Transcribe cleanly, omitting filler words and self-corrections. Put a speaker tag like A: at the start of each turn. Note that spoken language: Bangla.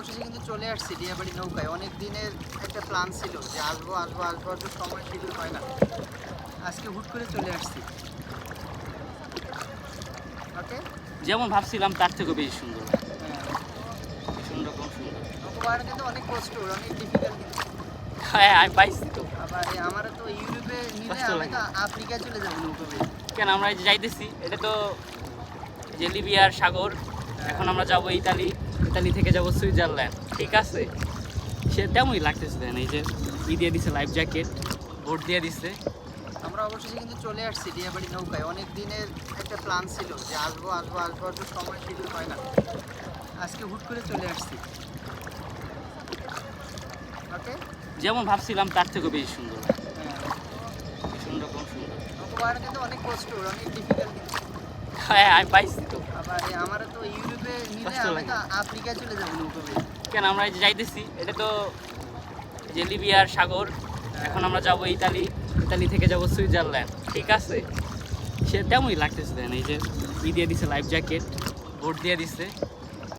A: অবশেষে কিন্তু চলে আসছি দিয়াবাড়ি নৌকায়। অনেক দিনের একটা প্ল্যান ছিল যে আসবো আসবো আসবো আসবো, সময় শিডিউল হয় না। আজকে হুট করে চলে আসছি। ওকে,
B: যেমন ভাবছিলাম তার থেকেও বেশি সুন্দর।
A: হ্যাঁ,
B: ভীষণ রকম সুন্দর।
A: নৌকা পাহাড় কিন্তু অনেক কষ্ট, অনেক ডিফিকাল্ট।
B: হ্যাঁ আমি পাইছি তো।
A: আবার আমার তো ইউরোপে নিলে
B: কষ্ট
A: আমি
B: লাগে।
A: তো আফ্রিকায় চলে যাবো নৌকা বেয়ে।
B: কেন আমরা এই যে যাইতেছি, এটা তো যে লিবিয়ার সাগর। এখন আমরা যাব ইতালি, ইতালি থেকে যাব সুইজারল্যান্ড, ঠিক আছে? সে তেমনই লাগতেছে। দেন এই যে দিয়ে দিছে লাইফ জ্যাকেট, বোট দিয়ে দিছে।
A: আমরা অবশেষে কিন্তু চলে আসছি দিয়াবাড়ি নৌকায়। অনেক দিনের একটা প্ল্যান ছিল যে আসবো আসবো আসবো আসবো, সময় শিডিউল হয় না। আজকে হুট করে চলে আসছি। ওকে,
B: যেমন ভাবছিলাম তার থেকেও বেশি সুন্দর।
A: হ্যাঁ,
B: ভীষণ রকম সুন্দর।
A: নৌকা পাহাড় কিন্তু অনেক কষ্ট, অনেক ডিফিকাল্ট।
B: হ্যাঁ আমি পাইছি তো।
A: আবার আমার তো ইউরোপে নিলে
B: কষ্ট
A: আমি
B: লাগে।
A: তো আফ্রিকায় চলে যাবো নৌকা বেয়ে।
B: কেন আমরা এই যে যাইতেছি, এটা তো যে লিবিয়ার সাগর। এখন আমরা যাব ইতালি, ইতালি থেকে যাব সুইজারল্যান্ড, ঠিক আছে? সে তেমনই লাগতেছে। দেন এই যে দিয়ে দিছে লাইফ জ্যাকেট, বোট দিয়ে দিছে।